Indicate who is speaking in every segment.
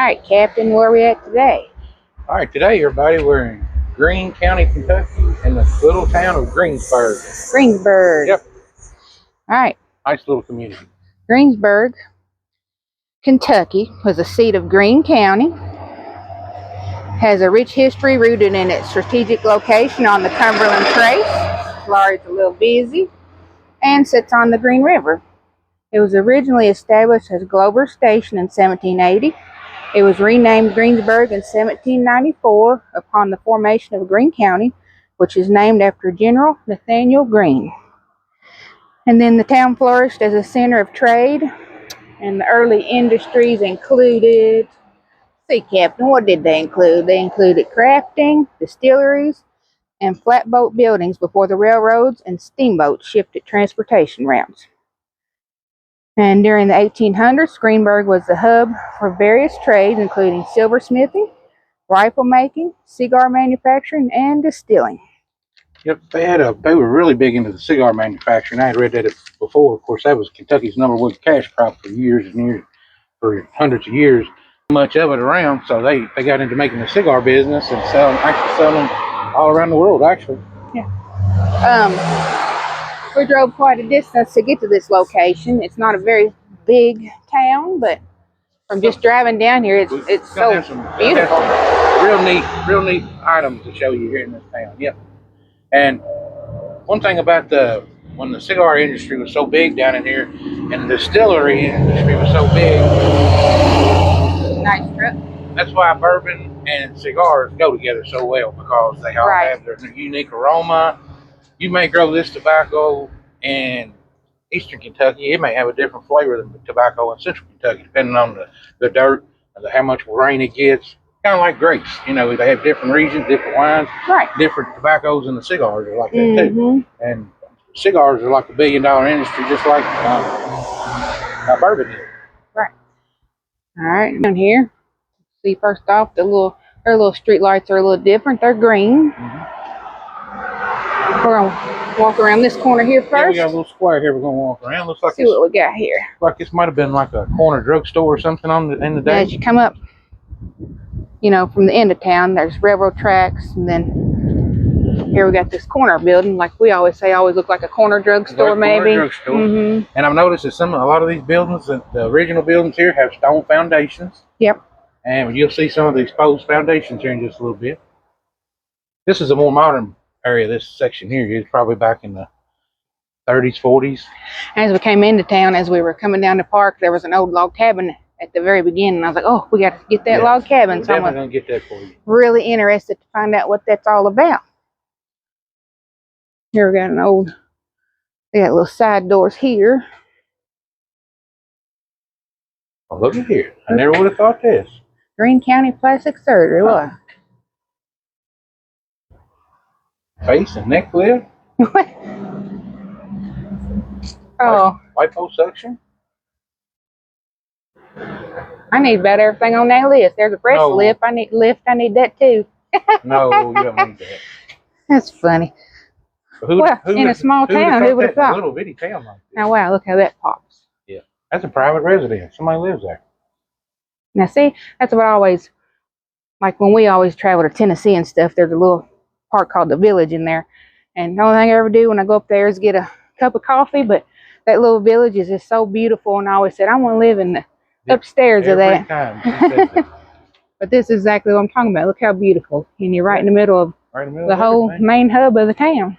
Speaker 1: right, Captain, where are we at today?
Speaker 2: All right, today, everybody, we're in Greene County, Kentucky, in the little town of Greensburg.
Speaker 1: Greensburg.
Speaker 2: Yep.
Speaker 1: All right.
Speaker 2: Nice little community.
Speaker 1: Greensburg, Kentucky, was the seat of Greene County. Has a rich history rooted in its strategic location on the Cumberland Trace. Florida's a little busy, and sits on the Green River. It was originally established as Glover Station in 1780. It was renamed Greensburg in 1794 upon the formation of Greene County, which is named after General Nathaniel Greene. And then the town flourished as a center of trade, and the early industries included, Captain, what did they include? They included crafting, distilleries, and flatboat buildings before the railroads and steamboats shifted transportation routes. And during the 1800s, Greensburg was the hub for various trades, including silversmithing, rifle making, cigar manufacturing, and distilling.
Speaker 2: Yep, they were really big into the cigar manufacturing. I had read that before. Of course, that was Kentucky's #1 cash crop for years and years, for hundreds of years. Much of it around, so they got into making the cigar business and selling all around the world, actually.
Speaker 1: Yeah. We drove quite a distance to get to this location. It's not a very big town, but from just driving down here, it's so beautiful.
Speaker 2: Real neat items to show you here in this town. Yep. And one thing about when the cigar industry was so big down in here, and the distillery industry was so big.
Speaker 1: Nice truck.
Speaker 2: That's why bourbon and cigars go together so well, because they all have their unique aroma. You may grow this tobacco in eastern Kentucky. It may have a different flavor than the tobacco in central Kentucky, depending on the dirt, how much rain it gets. Kind of like grapes. You know, they have different regions, different wines, different tobaccos, and the cigars are like that too. And cigars are like $1 billion industry, just like bourbon is.
Speaker 1: Right. All right, down here. See, first off, their little street lights are a little different. They're green. We're gonna walk around this corner here first.
Speaker 2: Yeah, we got a little square here. We're gonna walk around. Looks like
Speaker 1: see what we got here.
Speaker 2: Like this might have been like a corner drugstore or something in the day.
Speaker 1: As you come up, you know, from the end of town, there's railroad tracks, and then here we got this corner building, like we always say, always look like a corner drugstore, maybe.
Speaker 2: Drugstore. And I've noticed that a lot of these buildings, the original buildings here, have stone foundations.
Speaker 1: Yep. And
Speaker 2: you'll see some of the exposed foundations here in just a little bit. This is a more modern area. This section here is probably back in the 30s, 40s.
Speaker 1: As we came into town, as we were coming down the park, there was an old log cabin at the very beginning. I was like, oh, we got to get that log cabin.
Speaker 2: So I'm going to get that for you.
Speaker 1: Really interested to find out what that's all about. Here we got they got little side doors here.
Speaker 2: Oh, look at here. I never would have thought this.
Speaker 1: Greene County Plastic Surgery. What?
Speaker 2: Face and neck lift.
Speaker 1: What? Oh.
Speaker 2: Liposuction.
Speaker 1: I need about everything on that list. There's a breast lift. I need that too.
Speaker 2: No, you don't need that.
Speaker 1: That's funny. In a small town, who would have thought?
Speaker 2: A little bitty town like this.
Speaker 1: Now, wow, look how that pops.
Speaker 2: Yeah, that's a private residence. Somebody lives there.
Speaker 1: Now, see, that's what I always, like when we always travel to Tennessee and stuff, there's a little park called the Village in there. And the only thing I ever do when I go up there is get a cup of coffee, but that little village is just so beautiful. And I always said, I want to live in the upstairs of that. But this is exactly what I'm talking about. Look how beautiful. And you're right in the middle of the whole main hub of the town.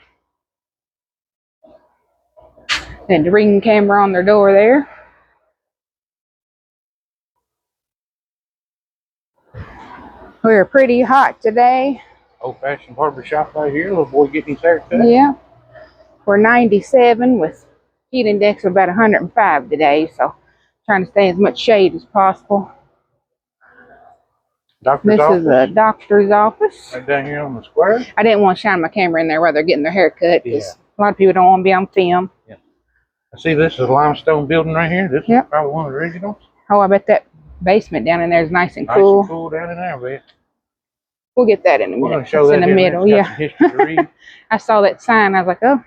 Speaker 1: And the ring camera on their door there. We're pretty hot today.
Speaker 2: Old-fashioned barber shop right here. Little boy getting his hair cut.
Speaker 1: Yeah. We're 97 with heat index of about 105 today, so trying to stay as much shade as possible.
Speaker 2: Doctor's office.
Speaker 1: This is a doctor's office.
Speaker 2: Right down here on the square.
Speaker 1: I didn't want to shine my camera in there while they're getting their hair cut, because a lot of people don't want to be on film.
Speaker 2: Yeah. I see this is a limestone building right here. This is probably one of the originals.
Speaker 1: Oh, I bet that basement down in there is nice and cool.
Speaker 2: Nice and cool down in there, man.
Speaker 1: We'll get that in a minute.
Speaker 2: We're going to show that
Speaker 1: in the middle, I saw that sign. I was like, oh.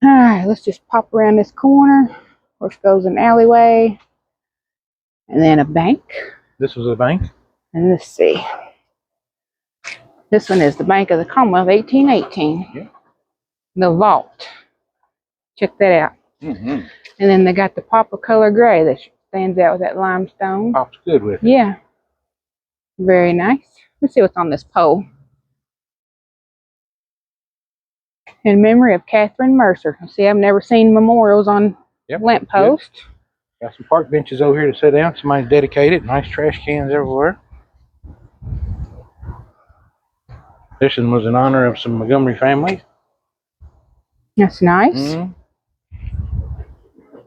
Speaker 1: All right, let's just pop around this corner, which goes an alleyway. And then a bank.
Speaker 2: This was a bank?
Speaker 1: And let's see. This one is the Bank of the Commonwealth, 1818.
Speaker 2: Yeah.
Speaker 1: The vault. Check that out.
Speaker 2: Mm-hmm.
Speaker 1: And then they got the pop of color gray that stands out with that limestone.
Speaker 2: Pops good with it.
Speaker 1: Yeah. Very nice. Let's see what's on this pole. In memory of Catherine Mercer. See, I've never seen memorials on lampposts.
Speaker 2: Got some park benches over here to sit down. Somebody's dedicated. Nice trash cans everywhere. This one was in honor of some Montgomery families.
Speaker 1: That's nice.
Speaker 2: Mm-hmm.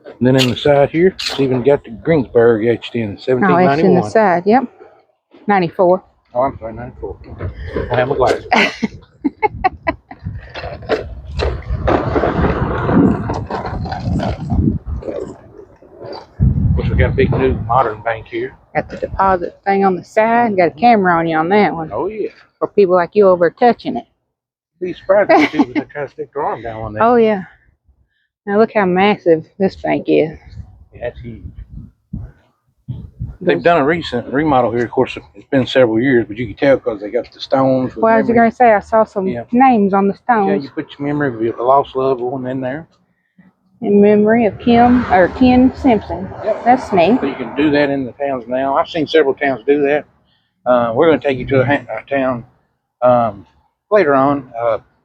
Speaker 2: And then in the side here, it's even got the Greensburg etched in, 1791.
Speaker 1: Oh, it's in the side, yep. 94.
Speaker 2: Oh, I'm sorry, 94. I have my glasses. Which we got a big new modern bank here.
Speaker 1: Got the deposit thing on the side. Got a camera on you on that one.
Speaker 2: Oh, yeah.
Speaker 1: For people like you over touching it.
Speaker 2: Be surprised if people that try to stick their arm down on that.
Speaker 1: Oh, yeah. Now look how massive this bank is.
Speaker 2: Yeah, that's huge. They've done a recent remodel here. Of course, it's been several years, but you can tell because they got the stones.
Speaker 1: Well, I was going to say, I saw some names on the stones.
Speaker 2: Yeah, you put your memory of the lost loved one in there.
Speaker 1: In memory of Ken Simpson.
Speaker 2: Yep.
Speaker 1: That's neat.
Speaker 2: So you can do that in the towns now. I've seen several towns do that. We're going to take you to a town later on,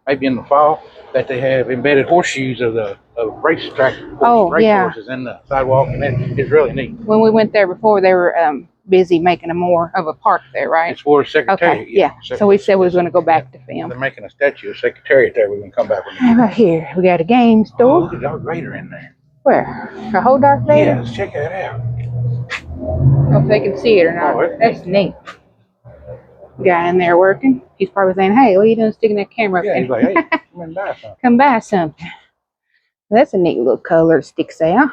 Speaker 2: maybe in the fall, that they have embedded horseshoes of the racetrack horses in the sidewalk, and it's really neat.
Speaker 1: When we went there before, they were busy making more of a park there, right?
Speaker 2: It's for Secretariat.
Speaker 1: Okay, yeah. So we said we was going to go back to film.
Speaker 2: They're making a statue of Secretariat there. We're going to come back with it.
Speaker 1: Right here, we got a game store.
Speaker 2: Oh, look at Darth Vader in there.
Speaker 1: Where? A whole Darth Vader?
Speaker 2: Yeah, let's check that out.
Speaker 1: I don't know if they can see it or not.
Speaker 2: Oh,
Speaker 1: that's neat. Guy in there working. He's probably saying, "Hey, what are you doing sticking that camera up
Speaker 2: Yeah,
Speaker 1: there?"
Speaker 2: he's like, "Hey, come and buy something."
Speaker 1: Come buy something. That's a neat little color that sticks out.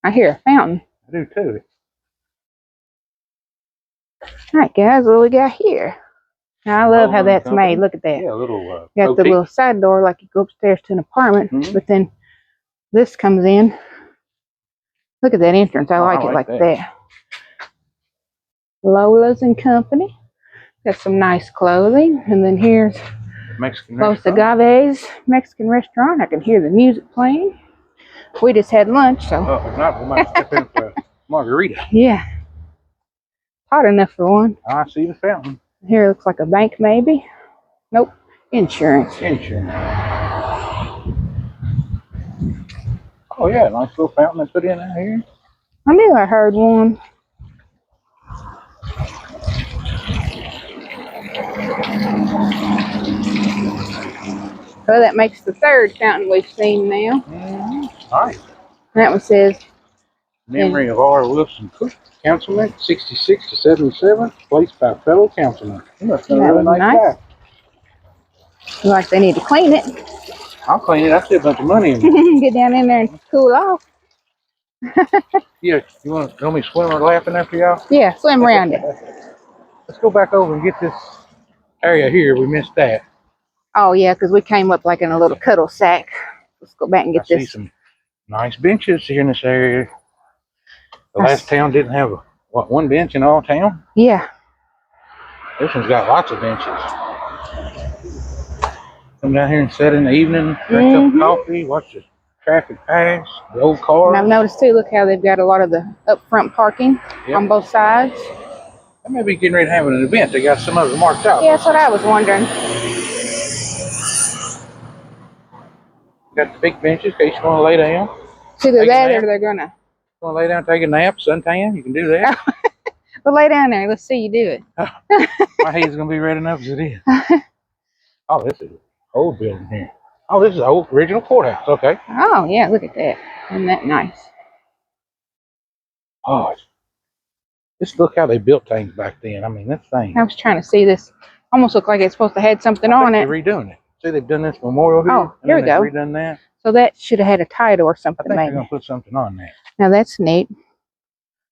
Speaker 1: I hear a fountain.
Speaker 2: I do too.
Speaker 1: All right, guys, what do we got here? Now, I love how that's made. Look at that.
Speaker 2: Yeah, a little.
Speaker 1: Got the little side door like you go upstairs to an apartment, but then this comes in. Look at that entrance. I like it like that. Lola's and Company. Got some nice clothing. And then here's
Speaker 2: Mexican
Speaker 1: Los Agaves Mexican restaurant. I can hear the music playing. We just had lunch, so.
Speaker 2: Oh, if not, we might step in for a margarita.
Speaker 1: Yeah. Hot enough for one.
Speaker 2: I see the fountain.
Speaker 1: Here looks like a bank, maybe. Nope. Insurance.
Speaker 2: Insurance. Oh, yeah. Nice little fountain they put in out here.
Speaker 1: I knew I heard one. Well, that makes the third fountain we've seen now.
Speaker 2: Nice.
Speaker 1: That one says,
Speaker 2: Memory of R. Wilson Cook, councilman, 66 to 77, placed by fellow councilman. That's a really nice guy.
Speaker 1: Like they need to clean it.
Speaker 2: I'll clean it. I see a bunch of money in it.
Speaker 1: Get down in there and cool off.
Speaker 2: Yeah, you want me to swim or laughing after y'all?
Speaker 1: Yeah, swim around it.
Speaker 2: Let's go back over and get this area here. We missed that.
Speaker 1: Oh, yeah, because we came up like in a little cuddle sack. Let's go back and get this.
Speaker 2: I see some nice benches here in this area. The last town didn't have, one bench in all town?
Speaker 1: Yeah.
Speaker 2: This one's got lots of benches. Come down here and sit in the evening, drink some coffee, watch the traffic pass, the old cars.
Speaker 1: And I've noticed, too, look how they've got a lot of the up-front parking on both sides.
Speaker 2: They may be getting ready to have an event. They got some of them marked out.
Speaker 1: Yeah, that's what I was wondering.
Speaker 2: Got the big benches in case you want to lay down.
Speaker 1: It's either that or they're going to.
Speaker 2: Want to lay down, take a nap, suntan? You can do that.
Speaker 1: Well, lay down there. Let's see you do it.
Speaker 2: My head's going to be red enough as it is. Oh, this is an old building here. Oh, this is the old original courthouse. Okay.
Speaker 1: Oh, yeah. Look at that. Isn't that nice?
Speaker 2: Oh, just look how they built things back then. I mean, this thing.
Speaker 1: I was trying to see this. Almost looked like it's supposed to have something on it.
Speaker 2: They're redoing it. See, they've done this memorial here.
Speaker 1: Oh, here we go.
Speaker 2: Redone that.
Speaker 1: So that should have had a title or something.
Speaker 2: I think they're going to put something on that.
Speaker 1: Now that's neat.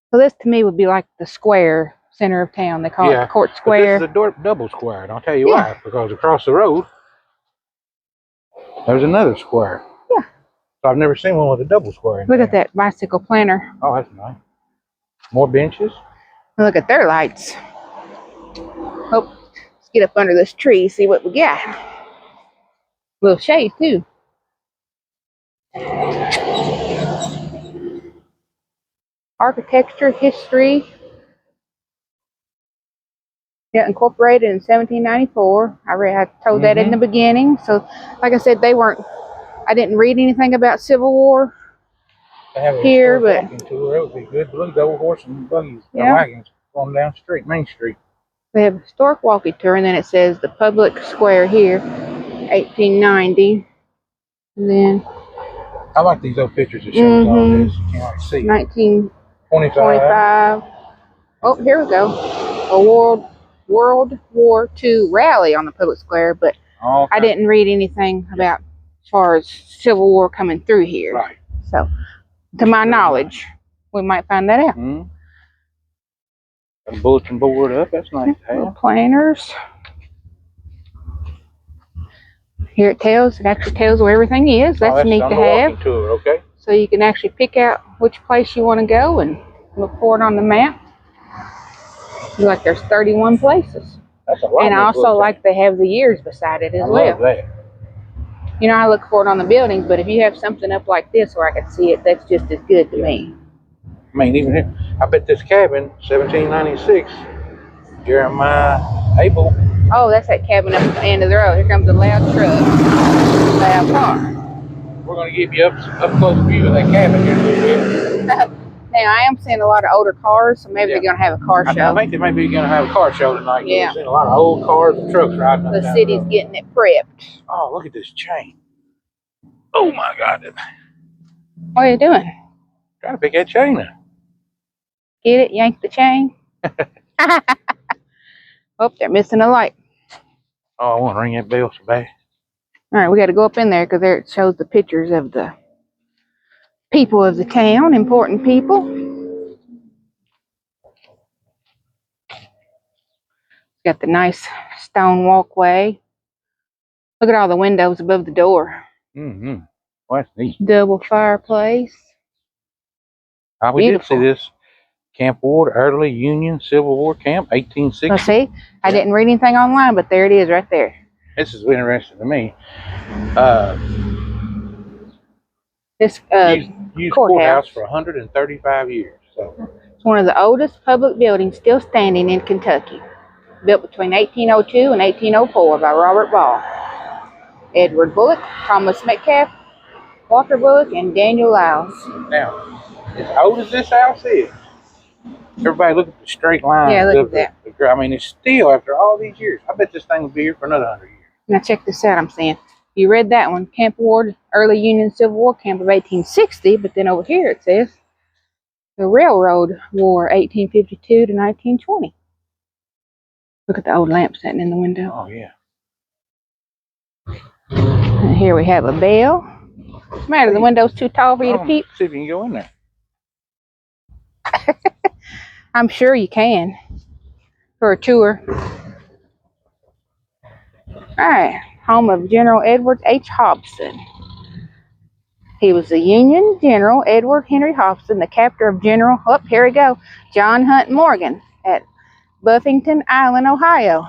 Speaker 1: So this to me would be like the square center of town. They call it Court Square.
Speaker 2: But this is a double square, and I'll tell you why. Because across the road, there's another square.
Speaker 1: Yeah.
Speaker 2: So I've never seen one with a double square in
Speaker 1: Look
Speaker 2: there.
Speaker 1: at that bicycle planter.
Speaker 2: Oh, that's nice. More benches.
Speaker 1: Look at their lights. Oh, let's get up under this tree, see what we got. A little shade too. Architecture, history. Yeah, incorporated in 1794. I told that in the beginning. So, like I said, I didn't read anything about Civil War here, but
Speaker 2: Tour. That would be good. Look, double horse and buggies,
Speaker 1: yeah.
Speaker 2: wagons going down the street, Main Street.
Speaker 1: They have a historic walking tour, and then it says the public square here, 1890. And then
Speaker 2: I like these old pictures that shows all this. You can't see it.
Speaker 1: 1925. Oh, here we go. A World War II rally on the public square, but I didn't read anything about as far as Civil War coming through here.
Speaker 2: Right.
Speaker 1: So, to my knowledge, we might find that out.
Speaker 2: A bulletin board up. That's nice to have.
Speaker 1: Planners. Here it actually tells where everything is. That's neat to have.
Speaker 2: Tour, okay.
Speaker 1: So you can actually pick out which place you want to go and look for it on the map. Looks like there's 31 places.
Speaker 2: That's a lot.
Speaker 1: And I also like they have the years beside it as well.
Speaker 2: I love that.
Speaker 1: You know, I look for it on the buildings, but if you have something up like this where I can see it, that's just as good to me.
Speaker 2: I mean, even here, I bet this cabin, 1796, Jeremiah Abell.
Speaker 1: Oh, that's that cabin up at the end of the road. Here comes a loud truck. Loud car.
Speaker 2: We're going to give you up close view of that cabin here in a little bit.
Speaker 1: Now, I am seeing a lot of older cars, so maybe they're going to have a car show.
Speaker 2: I think they may be going to have a car show tonight.
Speaker 1: Yeah.
Speaker 2: We're seeing a lot of old cars and trucks riding up
Speaker 1: the
Speaker 2: down
Speaker 1: city's
Speaker 2: the road.
Speaker 1: getting it prepped.
Speaker 2: Oh, look at this chain. Oh, my God.
Speaker 1: What are you doing?
Speaker 2: Trying to pick that chain up.
Speaker 1: Get it? Yank the chain? Oh, they're missing a light.
Speaker 2: Oh, I want to ring that bell so bad.
Speaker 1: All right, we got to go up in there because there it shows the pictures of the people of the town, important people. Got the nice stone walkway. Look at all the windows above the door.
Speaker 2: Well, that's neat.
Speaker 1: Double fireplace.
Speaker 2: We did see this. Camp Ward, Early Union Civil War Camp, 1860.
Speaker 1: Well, see, I didn't read anything online, but there it is right there.
Speaker 2: This is interesting to me.
Speaker 1: This
Speaker 2: used courthouse for 135 years. So
Speaker 1: it's one of the oldest public buildings still standing in Kentucky. Built between 1802 and 1804 by Robert Ball, Edward Bullock, Thomas Metcalf, Walter Bullock, and Daniel Lyles.
Speaker 2: Now, as old as this house is, everybody look at the straight lines.
Speaker 1: Yeah, look at that.
Speaker 2: I mean, it's still, after all these years, I bet this thing will be here for another 100 years.
Speaker 1: Now check this out, I'm saying. You read that one, Camp Ward, Early Union Civil War Camp of 1860, but then over here it says the Railroad War, 1852 to 1920. Look at the old lamp sitting in the window.
Speaker 2: Oh, yeah.
Speaker 1: And here we have a bell. What's the matter? The window's too tall for you to peep?
Speaker 2: See if you can go in there.
Speaker 1: I'm sure you can for a tour. All right, home of General Edward H. Hobson. He was the Union General Edward Henry Hobson, the captor of General, here we go, John Hunt Morgan at Buffington Island, Ohio.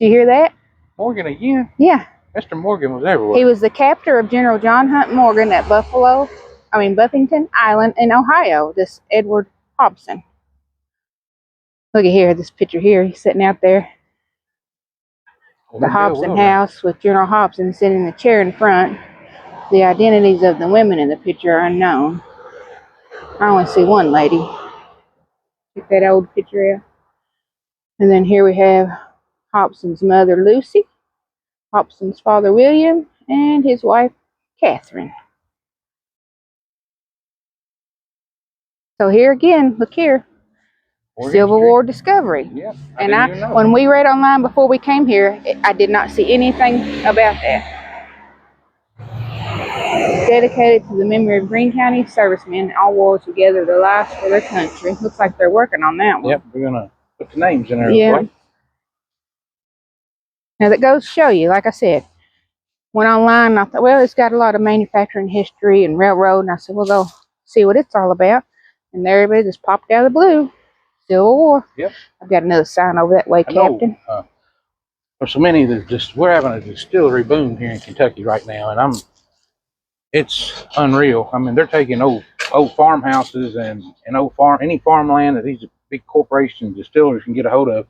Speaker 1: Did you hear that?
Speaker 2: Morgan again?
Speaker 1: Yeah.
Speaker 2: Mr. Morgan was everywhere.
Speaker 1: He was the captor of General John Hunt Morgan at Buffington Island in Ohio, this Edward Hobson. Look at here, this picture here. He's sitting out there. The Hobson house with General Hobson sitting in the chair in front. The identities of the women in the picture are unknown. I only see one lady. Get that old picture out. And then here we have Hobson's mother, Lucy, Hobson's father, William, and his wife, Catherine. So here again, look here. Civil War discovery.
Speaker 2: Yep,
Speaker 1: and when we read online before we came here, I did not see anything about that. Dedicated to the memory of Greene County servicemen in all wars who gathered their lives for their country. Looks like they're working on that one.
Speaker 2: Yep, we're going to put the names in there.
Speaker 1: Yeah. Now that goes to show you, like I said, Went online and I thought, well, it's got a lot of manufacturing history and railroad. And I said, we'll go see what it's all about. And there it just popped out of the blue. Civil War.
Speaker 2: Yep.
Speaker 1: I've got another sign over that way, Captain.
Speaker 2: There's so many that we're having a distillery boom here in Kentucky right now, and it's unreal. I mean, they're taking old farmhouses and any farmland that these big corporations, distillers can get a hold of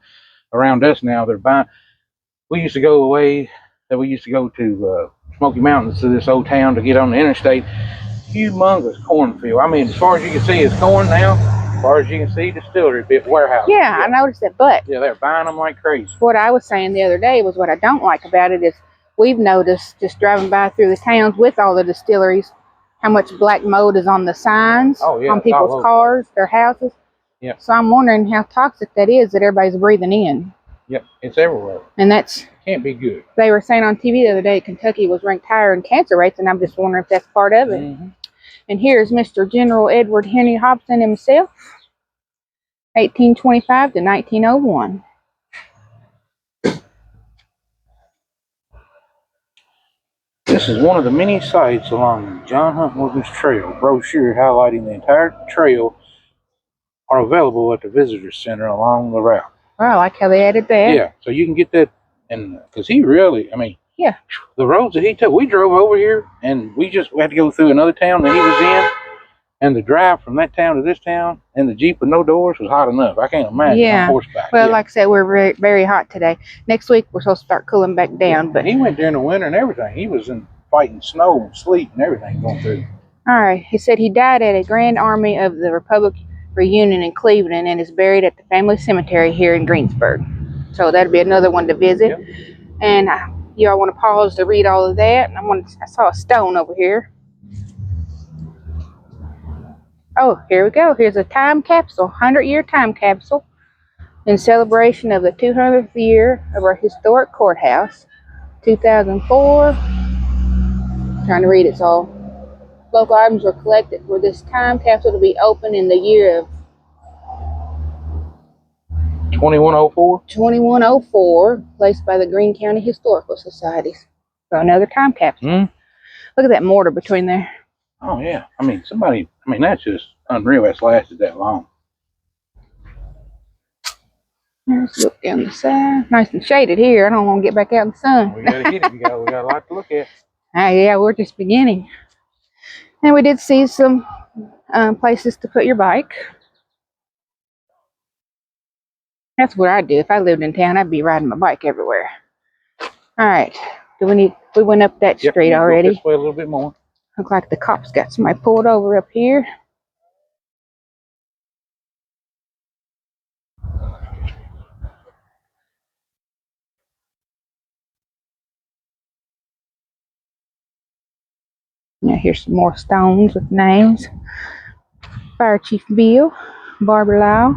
Speaker 2: around us now. They're buying. We used to go away. We used to go to Smoky Mountains to this old town to get on the interstate. Humongous cornfield. I mean, as far as you can see, it's corn now. As far as you can see, distillery, big warehouse.
Speaker 1: Yeah, I noticed that. But
Speaker 2: yeah, they're buying them like crazy.
Speaker 1: What I was saying the other day was what I don't like about it is we've noticed just driving by through the towns with all the distilleries how much black mold is on the signs, on people's cars, their houses.
Speaker 2: Yeah.
Speaker 1: So I'm wondering how toxic that is that everybody's breathing in.
Speaker 2: Yep, it's everywhere.
Speaker 1: And that's
Speaker 2: can't be good.
Speaker 1: They were saying on TV the other day Kentucky was ranked higher in cancer rates, and I'm just wondering if that's part of it.
Speaker 2: Mm-hmm.
Speaker 1: And here's Mr. General Edward Henry Hobson himself, 1825 to 1901.
Speaker 2: This is one of the many sites along the John Hunt Morgan's Trail. Brochure highlighting the entire trail are available at the Visitor Center along the route.
Speaker 1: Wow, I like how they added that.
Speaker 2: Yeah, so you can get that, and because he really, I mean,
Speaker 1: yeah,
Speaker 2: the roads that he took, we drove over here, and we had to go through another town that he was in, and the drive from that town to this town, and the Jeep with no doors was hot enough. I can't imagine on horseback.
Speaker 1: Well, like I said, we're very, very hot today. Next week, we're supposed to start cooling back down. But
Speaker 2: he went during the winter and everything. He was fighting snow and sleet and everything going through.
Speaker 1: All right. He said he died at a Grand Army of the Republic reunion in Cleveland and is buried at the family cemetery here in Greensburg. So that'll be another one to visit. Yep. And y'all want to pause to read all of that? I saw a stone over here. Oh, here we go. Here's a time capsule, 100-year time capsule in celebration of the 200th year of our historic courthouse, 2004. Trying to read it all. Local items were collected for this time capsule to be opened in the year of
Speaker 2: 2104.
Speaker 1: 2104, placed by the Greene County Historical Societies. So another time capsule.
Speaker 2: Mm-hmm.
Speaker 1: Look at that mortar between there.
Speaker 2: Oh, yeah. I mean, that's just unreal that's lasted that long.
Speaker 1: Let's look down the side. Nice and shaded here. I don't want to get back out in the sun.
Speaker 2: We got to get it. We got a lot to look at.
Speaker 1: Yeah, we're just beginning. And we did see some places to put your bike. That's what I'd do. If I lived in town, I'd be riding my bike everywhere. All right. We went up that street already.
Speaker 2: This way a little bit more.
Speaker 1: Look like the cops got somebody pulled over up here. Now here's some more stones with names. Fire Chief Bill, Barbara Lau.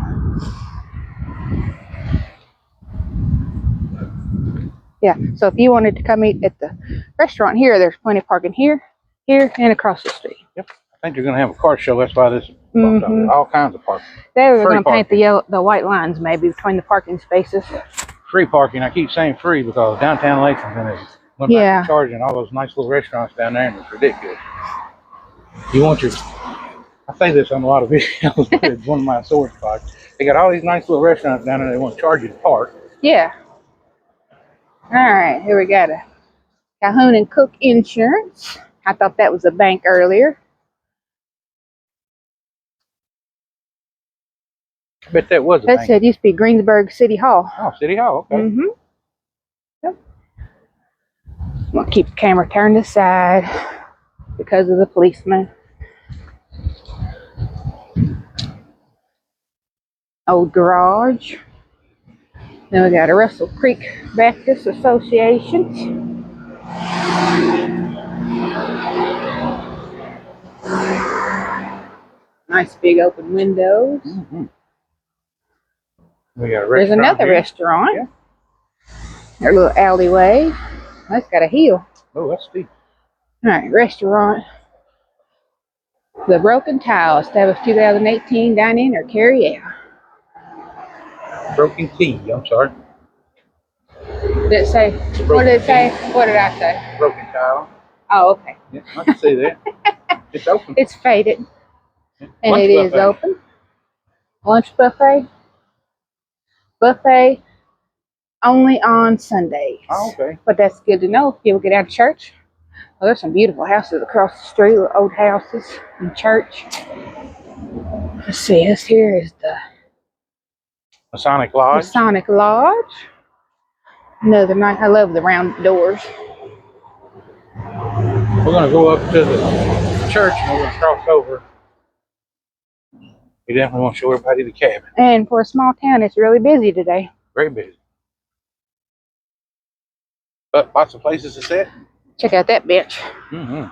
Speaker 1: Yeah, so if you wanted to come eat at the restaurant here, there's plenty of parking here, and across the street.
Speaker 2: Yep. I think they're going to have a car show. That's why this all kinds of parking.
Speaker 1: They're going to paint the white lines maybe between the parking spaces.
Speaker 2: Free parking. I keep saying free because downtown Lexington is charging all those nice little restaurants down there, and it's ridiculous. You want I say this on a lot of videos, but it's one of my sore spots. They got all these nice little restaurants down there. They want to charge you to park.
Speaker 1: Yeah. All right, here we got a Calhoun and Cook Insurance. I thought that was a bank earlier.
Speaker 2: I bet that was a bank.
Speaker 1: That said used to be Greensburg City Hall.
Speaker 2: Oh, City Hall, okay.
Speaker 1: Mm-hmm. Yep. I'm going to keep the camera turned aside because of the policeman. Old garage. Then we got a Russell Creek Baptist Association. Nice big open windows.
Speaker 2: Mm-hmm. We got a restaurant.
Speaker 1: There's another restaurant. Yeah. A little alleyway. That's got a hill.
Speaker 2: Oh, that's steep.
Speaker 1: All right, restaurant. The Broken Tile, established 2018, dine in or carry out.
Speaker 2: Broken Key, I'm sorry.
Speaker 1: Did it say? What did it say? What did I say?
Speaker 2: Broken tile.
Speaker 1: Oh, okay.
Speaker 2: Yeah, I can see that. It's open.
Speaker 1: It's faded.
Speaker 2: Yeah.
Speaker 1: And
Speaker 2: Lunch
Speaker 1: it is
Speaker 2: buffet.
Speaker 1: open. Lunch buffet. Buffet only on Sundays.
Speaker 2: Oh, okay.
Speaker 1: But that's good to know if you get out of church. Well, there's some beautiful houses across the street, old houses and church. Let's see, this here is the
Speaker 2: Masonic Lodge.
Speaker 1: Masonic Lodge. Another nice, I love the round doors.
Speaker 2: We're going to go up to the church and we're going to cross over. We definitely want to show everybody the cabin.
Speaker 1: And for a small town, it's really busy today.
Speaker 2: Very busy. But lots of places to sit.
Speaker 1: Check out that bench.
Speaker 2: Mm-hmm.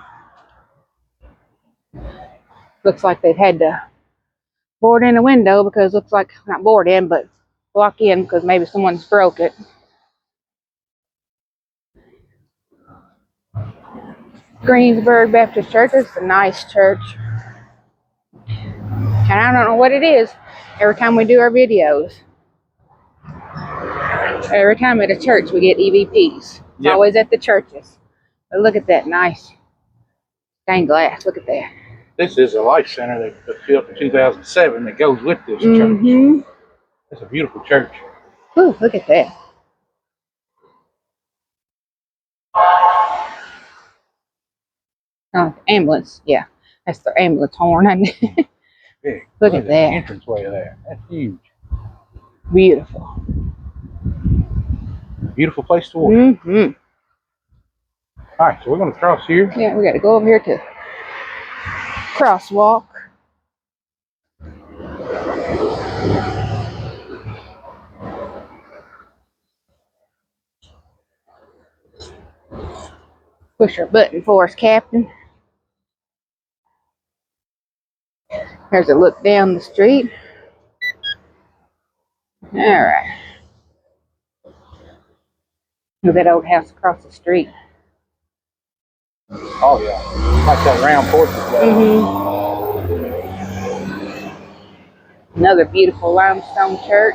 Speaker 1: Looks like they've had to board in a window because looks like, not board in, but block in because maybe someone's broke it. Greensburg Baptist Church is a nice church. And I don't know what it is every time we do our videos. Every time at a church we get EVPs. It's always at the churches. But look at that nice stained glass. Look at that.
Speaker 2: This is a life center that was built in 2007 that goes with this church. It's a beautiful church.
Speaker 1: Ooh, look at that. Oh, ambulance. Yeah, that's the ambulance horn.
Speaker 2: Big.
Speaker 1: Look at that.
Speaker 2: Entranceway of that. That's huge.
Speaker 1: Beautiful.
Speaker 2: Beautiful place to walk. All right, so we're going to cross here.
Speaker 1: Yeah, we got to go over here to crosswalk. Push our button for us, Captain. There's a look down the street. All right. Look at that old house across the street.
Speaker 2: Oh, yeah. Like that round porch.
Speaker 1: Another beautiful limestone church.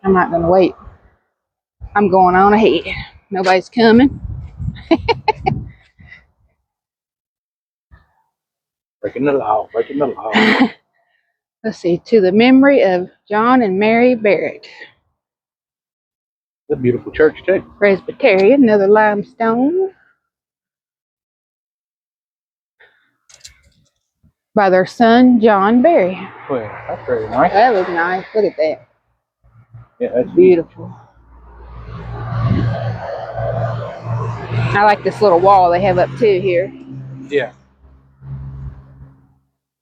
Speaker 1: I'm not going to wait. I'm going on ahead. Nobody's coming.
Speaker 2: Breaking the law. Breaking the law.
Speaker 1: Let's see. To the memory of John and Mary Barrett.
Speaker 2: It's a beautiful church, too.
Speaker 1: Presbyterian, another limestone. By their son, John Barry.
Speaker 2: Well, that's very nice.
Speaker 1: That looks nice. Look at that.
Speaker 2: Yeah, that's
Speaker 1: Beautiful. I like this little wall they have up too here.
Speaker 2: Yeah.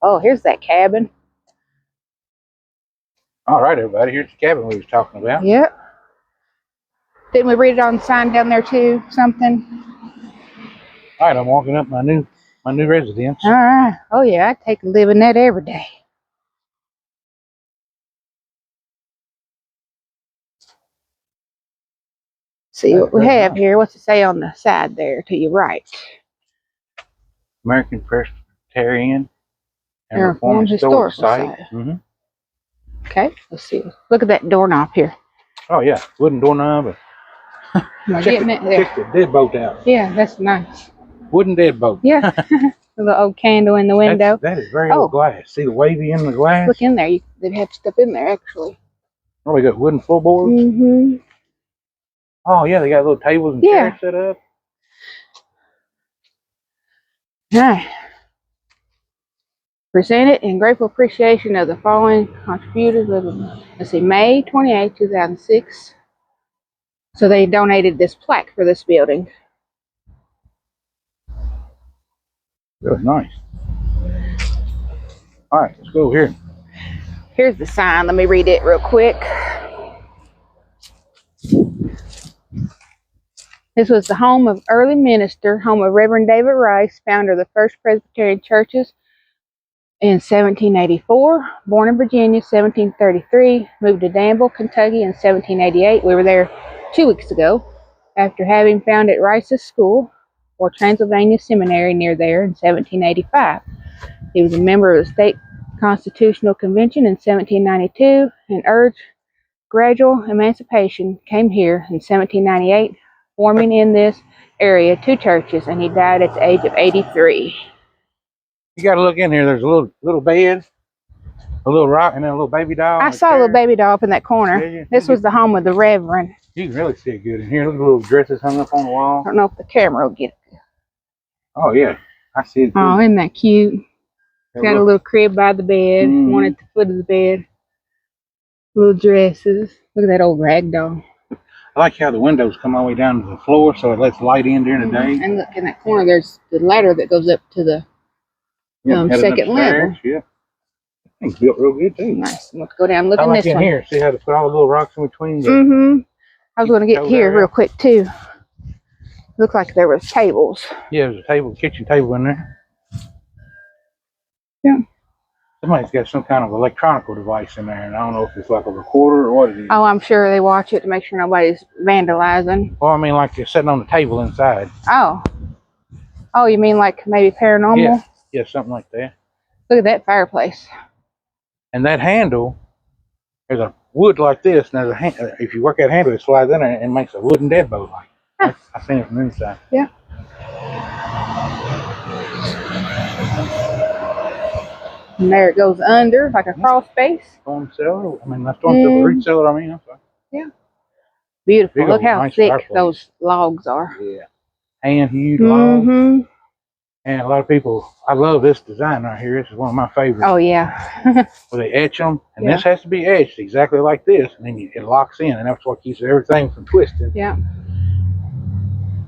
Speaker 1: Oh, here's that cabin.
Speaker 2: All right, everybody. Here's the cabin we was talking about.
Speaker 1: Yep. Didn't we read it on the sign down there too? Something.
Speaker 2: All right, I'm walking up my new residence.
Speaker 1: All right. Oh yeah, I'd take a live in that every day. See what we have here. What's it say on the side there to your right?
Speaker 2: American Presbyterian and
Speaker 1: Reformed Historical Site. Okay, let's see. Look at that doorknob here.
Speaker 2: Oh yeah, wooden doorknob.
Speaker 1: Am I getting it there?
Speaker 2: Check the deadbolt out.
Speaker 1: Yeah, that's nice.
Speaker 2: Wooden deadbolt.
Speaker 1: Yeah. A little old candle in the window.
Speaker 2: That is very old glass. See the wavy in the glass?
Speaker 1: Look in there. They'd have stuff in there, actually.
Speaker 2: Oh, we got wooden floorboards? Oh, yeah, they got little tables and chairs set up.
Speaker 1: All right. Presented in grateful appreciation of the following contributors. Let's see, May 28, 2006. So they donated this plaque for this building.
Speaker 2: Really nice. All right, let's go here.
Speaker 1: Here's the sign. Let me read it real quick. This was the home of early minister, home of Reverend David Rice, founder of the First Presbyterian Churches in 1784. Born in Virginia, 1733. Moved to Danville, Kentucky in 1788. We were there 2 weeks ago. After having founded Rice's School or Transylvania Seminary near there in 1785. He was a member of the state Constitutional Convention in 1792 and urged gradual emancipation, came here in 1798, forming in this area 2 churches, and he died at the age of 83.
Speaker 2: You got to look in here. There's a little bed, a little rock, and then a little baby doll.
Speaker 1: I saw a little baby doll up in that corner. This was the home of the Reverend.
Speaker 2: You can really see it good in here. Look at the little dresses hung up on the wall.
Speaker 1: I don't know if the camera will get it.
Speaker 2: Oh, yeah. I see it.
Speaker 1: Oh, isn't that cute? Got a little crib by the bed, one at the foot of the bed. Little dresses. Look at that old rag doll.
Speaker 2: I like how the windows come all the way down to the floor so it lets light in during the day.
Speaker 1: And look, in that corner, there's the ladder that goes up to the second level.
Speaker 2: Yeah. It's built real good, too.
Speaker 1: Nice. Let's go down and look in this one.
Speaker 2: Here. See how to put all the little rocks in between?
Speaker 1: I was going to get here real quick, too. Looked like there was tables.
Speaker 2: Yeah, there's a kitchen table in there.
Speaker 1: Yeah.
Speaker 2: Somebody's got some kind of electronic device in there, and I don't know if it's like a recorder or what it is.
Speaker 1: Oh, I'm sure they watch it to make sure nobody's vandalizing.
Speaker 2: Well, I mean, like they're sitting on the table inside.
Speaker 1: Oh. Oh, you mean like maybe paranormal?
Speaker 2: Yeah, something like that.
Speaker 1: Look at that fireplace.
Speaker 2: And that handle, there's a wood like this, and there's a if you work that handle, it slides in there and makes a wooden deadbolt like. I've seen it from the inside.
Speaker 1: Yeah. And there it goes under, like a crawl space.
Speaker 2: Storm cellar. I mean, not storm cellar, root cellar, I mean. I'm sorry.
Speaker 1: Yeah. Beautiful. Look how thick those logs are.
Speaker 2: Yeah. Hand-hewed logs. And a lot of people, I love this design right here. This is one of my favorites.
Speaker 1: Oh, yeah.
Speaker 2: Where they etch them. And this has to be etched exactly like this. And then it locks in. And that's what keeps everything from twisting.
Speaker 1: Yeah.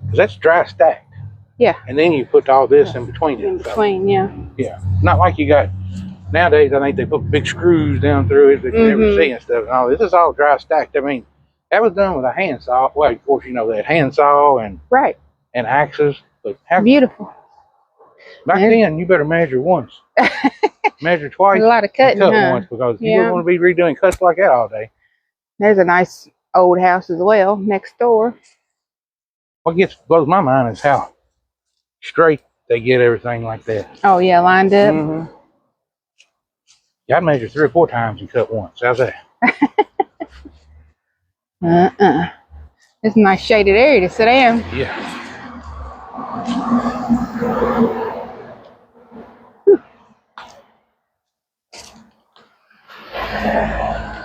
Speaker 2: Because that's dry stacked.
Speaker 1: Yeah.
Speaker 2: And then you put all this in between it.
Speaker 1: In between, yeah.
Speaker 2: Yeah. Not like you got, nowadays I think they put big screws down through it that you never see and stuff. No, this is all dry stacked. I mean, that was done with a handsaw. Well, of course, you know, they had handsaw and axes. But
Speaker 1: beautiful.
Speaker 2: Back then, you better measure once. Measure twice.
Speaker 1: A lot of cutting,
Speaker 2: cut once, because you don't want to be redoing cuts like that all day.
Speaker 1: There's a nice old house as well next door.
Speaker 2: What blows my mind is how straight they get everything like that.
Speaker 1: Oh, yeah, lined up.
Speaker 2: Yeah, I measure 3 or 4 times and cut once. How's that?
Speaker 1: It's a nice shaded area to sit down.
Speaker 2: Yeah.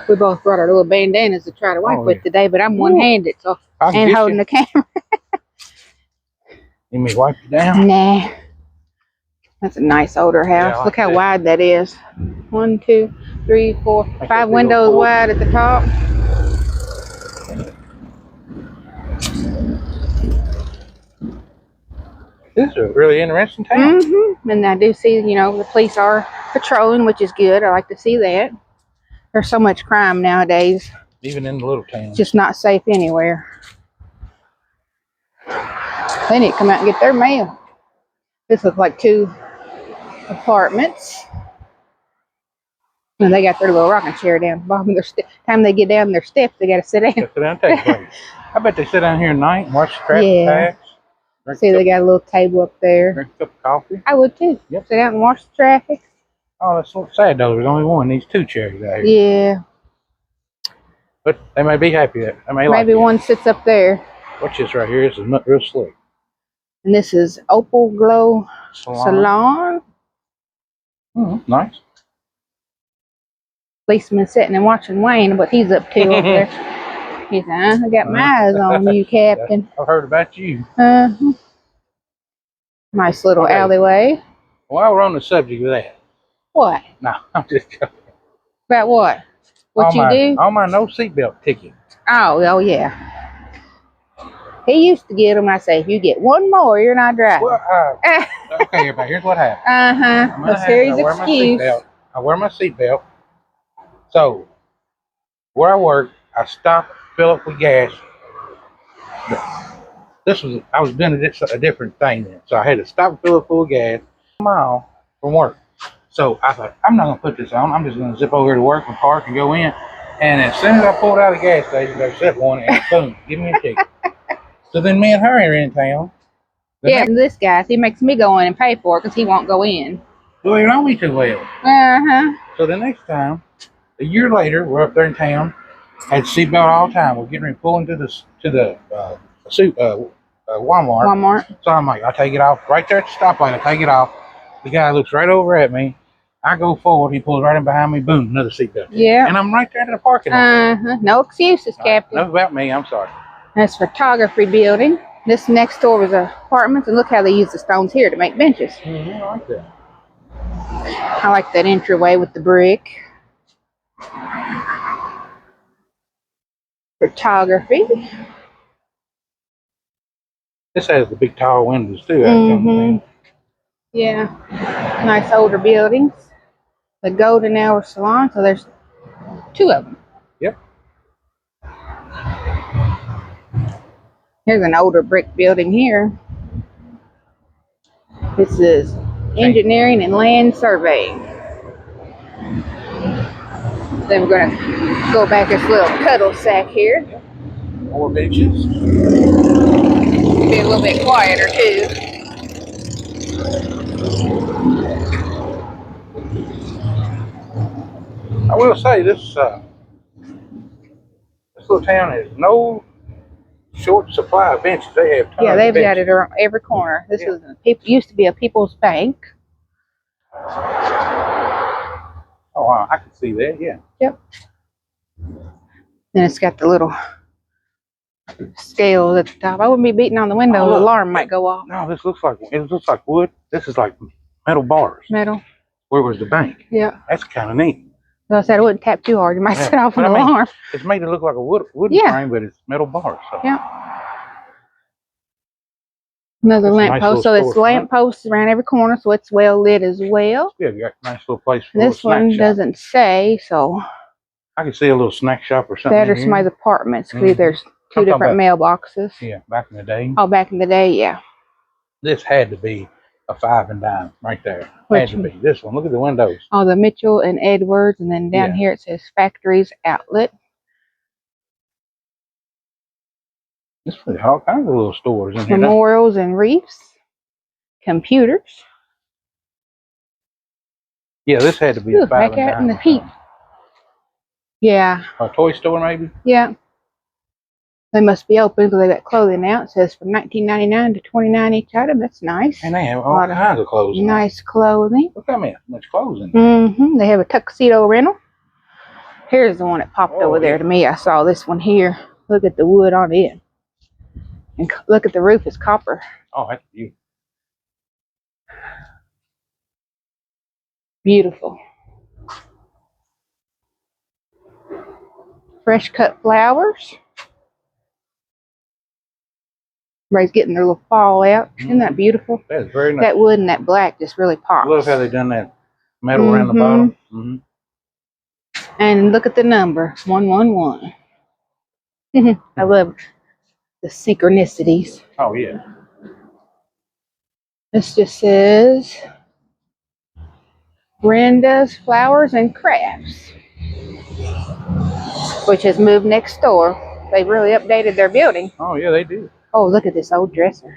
Speaker 1: We both brought our little bandanas to try to wipe with today, but I'm one-handed, so and holding the camera.
Speaker 2: You mean wipe you down?
Speaker 1: Nah. That's a nice older house.
Speaker 2: Yeah,
Speaker 1: look how wide that is. 1, 2, 3, 4, 5 windows wide at the top.
Speaker 2: This is a really interesting town.
Speaker 1: And I do see, you know, the police are patrolling, which is good. I like to see that. There's so much crime nowadays.
Speaker 2: Even in the little towns.
Speaker 1: It's just not safe anywhere. They need to come out and get their mail. This looks like 2 apartments. And they got their little rocking chair down the bottom of their steps. Time they get down their steps, they got to sit down.
Speaker 2: Sit down and take a break. I bet they sit down here at night and watch the traffic pass.
Speaker 1: See, they got a little table up there.
Speaker 2: Drink a cup of coffee.
Speaker 1: I would too.
Speaker 2: Yep.
Speaker 1: Sit out and watch the traffic.
Speaker 2: Oh, that's so sad though. There's only one. These 2 chairs out here.
Speaker 1: Yeah.
Speaker 2: But they may be happy that.
Speaker 1: Maybe one sits up there.
Speaker 2: Watch this right here. This is real slick.
Speaker 1: And this is Opal Glow Salon.
Speaker 2: Nice.
Speaker 1: Policeman sitting and watching Wayne, what he's up to over there. He's I got my eyes on you, Captain.
Speaker 2: I've heard about you.
Speaker 1: Nice little alleyway.
Speaker 2: While we're on the subject of that.
Speaker 1: What?
Speaker 2: No, I'm just joking.
Speaker 1: About what? What you do?
Speaker 2: On my no seatbelt ticket.
Speaker 1: Oh, yeah. He used to get them. I say, if you get one more, you're not driving.
Speaker 2: Well, okay, everybody, here's what happened.
Speaker 1: A serious excuse.
Speaker 2: I wear my seatbelt. So, where I work, I stop, fill up with gas. I was doing a different thing then. So I had to stop and fill up full of gas, a mile from work. So I thought, I'm not going to put this on. I'm just going to zip over here to work and park and go in. And as soon as I pulled out of the gas station, they set one and boom, give me a ticket. So then me and her are in town.
Speaker 1: And this guy, he makes me go in and pay for it because he won't go in.
Speaker 2: Well, you know me too well.
Speaker 1: Uh-huh.
Speaker 2: So the next time, a year later, we're up there in town. Had seatbelt all the time. We're getting ready to pull into Walmart.
Speaker 1: Walmart.
Speaker 2: So I'm like, I take it off right there at the stoplight. I take it off. The guy looks right over at me. I go forward. He pulls right in behind me. Boom, another seatbelt.
Speaker 1: Yeah.
Speaker 2: And I'm right there in the parking lot.
Speaker 1: Uh-huh. No excuses, Captain.
Speaker 2: Enough about me. I'm sorry.
Speaker 1: That's photography building. This next door was apartments, and look how they use the stones here to make benches.
Speaker 2: Mm-hmm, I like that.
Speaker 1: I like that entryway with the brick. Photography.
Speaker 2: This has the big tall windows too.
Speaker 1: Mm-hmm. Yeah. Nice older buildings. The Golden Hour Salon. So there's two of them.
Speaker 2: Yep.
Speaker 1: Here's an older brick building here. This is engineering and land surveying. Then we're going to go back this little cuddle sack here.
Speaker 2: More benches.
Speaker 1: Be a little bit quieter too.
Speaker 2: I will say this little town has no short supply of benches. They have tons
Speaker 1: Yeah, they've
Speaker 2: of
Speaker 1: got
Speaker 2: benches.
Speaker 1: it around every corner. This was used to be a People's Bank.
Speaker 2: Oh, wow, I can see that. Yeah.
Speaker 1: Yep. Then it's got the little scales at the top. I wouldn't be beating on the window. The alarm might go off.
Speaker 2: No, it looks like wood. This is like metal bars.
Speaker 1: Metal.
Speaker 2: Where was the bank?
Speaker 1: Yeah.
Speaker 2: That's kind of neat.
Speaker 1: So I said I wouldn't tap too hard. You might set off an
Speaker 2: But I mean,
Speaker 1: alarm.
Speaker 2: It's made to look like a wooden frame, but it's metal bars. So.
Speaker 1: Yeah. Another lamppost. So it's lampposts around every corner, so it's well lit as well.
Speaker 2: Yeah, you got a nice little place for
Speaker 1: This one doesn't say, so.
Speaker 2: I can see a little snack shop or something.
Speaker 1: That or some of the apartments. Mm-hmm. There's two different mailboxes.
Speaker 2: Yeah, back in the day.
Speaker 1: Oh, back in the day, yeah.
Speaker 2: This had to be a 5 and dime right there. Had to be. This one. Look at the windows.
Speaker 1: Oh, the Mitchell and Edwards, and then down here it says Factories Outlet.
Speaker 2: There's all kinds of little stores in here.
Speaker 1: Memorials and Reefs. Computers.
Speaker 2: Yeah, this had to be a 5
Speaker 1: back out in the heat. Yeah.
Speaker 2: A toy store, maybe?
Speaker 1: Yeah. They must be open because they got clothing out. It says from $19.99 to $29 each item. That's nice.
Speaker 2: And they have all kinds of clothes.
Speaker 1: Nice clothing.
Speaker 2: Look how much clothes in
Speaker 1: there. Mm-hmm. They have a tuxedo rental. Here's the one that popped over there to me. I saw this one here. Look at the wood on it. And look at the roof. It's copper.
Speaker 2: Oh, that's beautiful.
Speaker 1: Beautiful. Fresh cut flowers. Everybody's getting their little fall out. Isn't that beautiful?
Speaker 2: That is very nice.
Speaker 1: That wood and that black just really pops.
Speaker 2: Love how they done that metal around the bottom. Mm-hmm.
Speaker 1: And look at the number, 111. I love the synchronicities.
Speaker 2: Oh, yeah.
Speaker 1: This just says Brenda's Flowers and Crafts, which has moved next door. They've really updated their building.
Speaker 2: Oh, yeah, they do.
Speaker 1: Oh, look at this old dresser.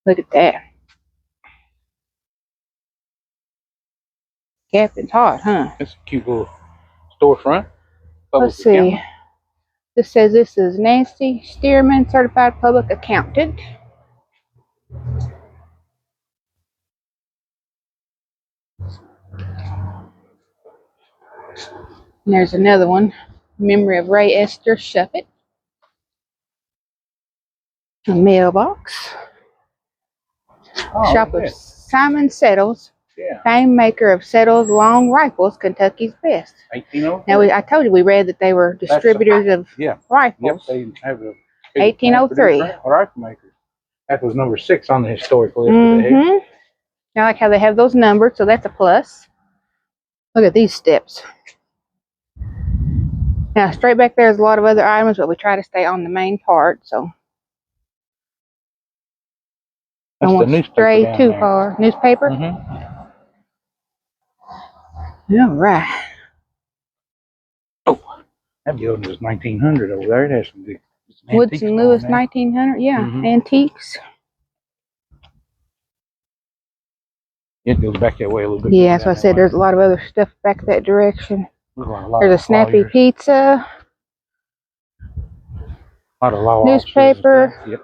Speaker 1: Look at that. Captain's hot, huh?
Speaker 2: It's a cute little storefront.
Speaker 1: Let's see. This says this is Nancy Stearman, Certified Public Accountant. And there's another one. Memory of Ray Esther Shuffett. A mailbox. Shop of Simon Settles.
Speaker 2: Yeah.
Speaker 1: Fame maker of Settles Long Rifles, Kentucky's best.
Speaker 2: 1803.
Speaker 1: Now, I told you we read that they were distributors of rifles.
Speaker 2: Yep, they have a
Speaker 1: 1803.
Speaker 2: Rifle makers. That was number 6 on the historic list.
Speaker 1: I like how they have those numbered, so that's a plus. Look at these steps. Now, straight back there is a lot of other items, but we try to stay on the main part, so.
Speaker 2: That's
Speaker 1: don't want to stray too far. Newspaper? All right.
Speaker 2: Oh, that building was 1900 over there. It has some good
Speaker 1: Woodson Lewis 1900, yeah, antiques.
Speaker 2: It goes back that way a little bit.
Speaker 1: Yeah, so I said there's a lot of other stuff back that direction.
Speaker 2: Like
Speaker 1: There's a Snappy Pizza.
Speaker 2: A lot of law
Speaker 1: newspaper.
Speaker 2: Yep.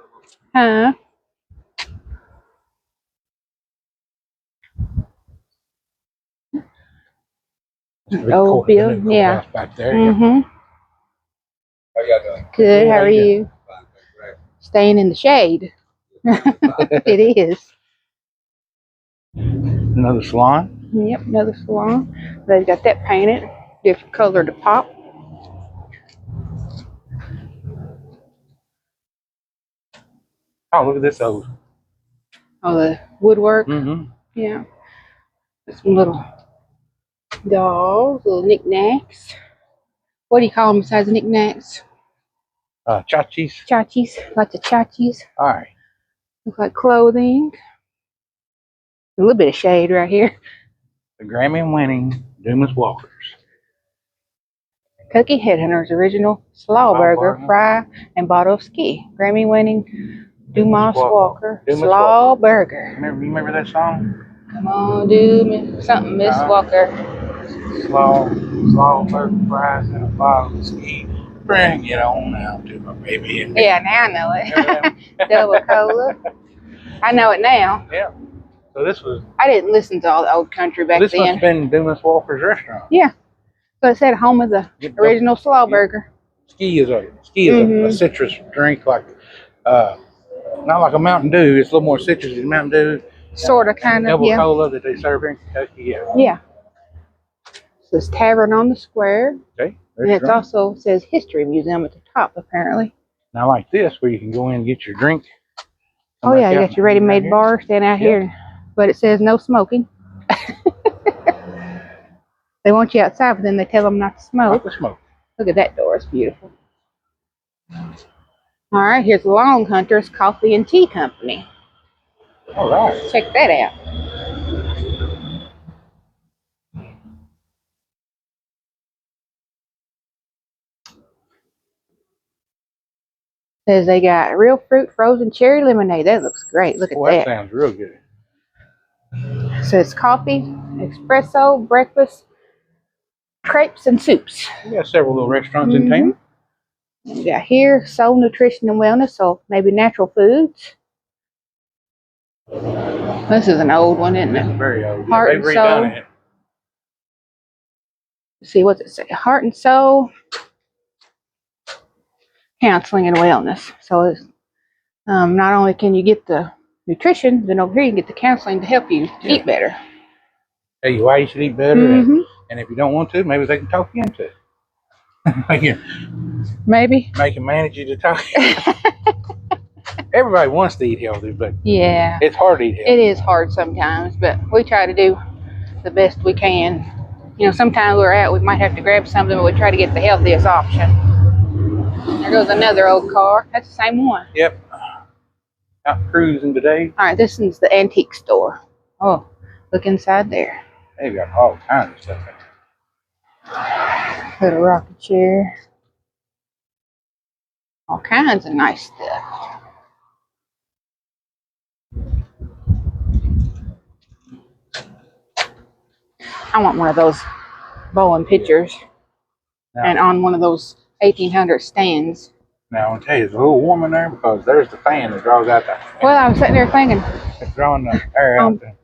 Speaker 1: Huh? Old Bill, yeah.
Speaker 2: Back there.
Speaker 1: Mm-hmm.
Speaker 3: How y'all doing?
Speaker 1: Good, how are you? Staying in the shade. It is.
Speaker 2: Another salon?
Speaker 1: Yep, another salon. They've got that painted. Different color to pop.
Speaker 2: Oh, look at this old.
Speaker 1: Oh, the woodwork.
Speaker 2: Mm-hmm.
Speaker 1: Yeah. Some little dolls, little knickknacks. What do you call them besides knickknacks?
Speaker 2: Chachis.
Speaker 1: Chachis. Lots of chachis.
Speaker 2: All right.
Speaker 1: Look like clothing. A little bit of shade right here.
Speaker 2: The Grammy-winning Dumas Walkers.
Speaker 1: Kentucky Headhunters original slaw burger, fry, and bottle of ski. Grammy-winning Dumas Walker slaw burger.
Speaker 2: Remember that song?
Speaker 1: Come on, do me something, Miss Walker.
Speaker 2: Slaw burger, fries, and a bottle of ski. Bring it on out to my baby. And
Speaker 1: yeah, now I know it. Double cola. I know it now.
Speaker 2: Yeah. So this was.
Speaker 1: I didn't listen to all the old country back then.
Speaker 2: This must have been Dumas Walker's restaurant.
Speaker 1: Yeah. So it said home of the original slaw burger.
Speaker 2: Ski is a citrus drink, like not like a Mountain Dew. It's a little more citrusy than Mountain Dew.
Speaker 1: Sort of, kind of,
Speaker 2: double cola that they serve here in Kentucky. Yeah.
Speaker 1: Yeah. So it's Tavern on the Square.
Speaker 2: Okay.
Speaker 1: And it also says History Museum at the top, apparently.
Speaker 2: Now, like this, where you can go in and get your drink.
Speaker 1: Oh yeah, you got your ready-made bar stand out here, but it says no smoking. They want you outside, but then they tell them not to smoke.
Speaker 2: Not to smoke.
Speaker 1: Look at that door; it's beautiful. All right, here's Long Hunter's Coffee and Tea Company.
Speaker 2: All right.
Speaker 1: Check that out. Says they got real fruit frozen cherry lemonade. That looks great. Look at that.
Speaker 2: That sounds real good.
Speaker 1: Says coffee, espresso, breakfast, crepes, and soups.
Speaker 2: We got several little restaurants in town.
Speaker 1: We got here Soul Nutrition and Wellness, so maybe natural foods. This is an old one, isn't it?
Speaker 2: Very old.
Speaker 1: Heart
Speaker 2: They've
Speaker 1: and
Speaker 2: redone
Speaker 1: Soul.
Speaker 2: it.
Speaker 1: Let's see, what's it say? Heart and Soul Counseling and Wellness. So it's, not only can you get the nutrition, then over here you can get the counseling to help you eat better.
Speaker 2: Tell you why you should eat better, and if you don't want to, maybe they can talk you into it.
Speaker 1: Maybe.
Speaker 2: They can manage you to talk. Everybody wants to eat healthy, but
Speaker 1: yeah,
Speaker 2: it's hard to eat healthy.
Speaker 1: It is hard sometimes, but we try to do the best we can. You know, sometimes we're out, we might have to grab something, but we try to get the healthiest option. There goes another old car. That's the same one.
Speaker 2: Yep. Out cruising today.
Speaker 1: All right, this is the antique store. Oh, look inside there.
Speaker 2: They've got all kinds of stuff in there.
Speaker 1: Little rocket chair. All kinds of nice stuff. I want one of those bowling pictures and on one of those 1800 stands.
Speaker 2: Now, I want to tell you, it's a little warm in there because there's the fan that draws out the.
Speaker 1: Well, I was sitting there thinking.
Speaker 2: It's drawing the air out there.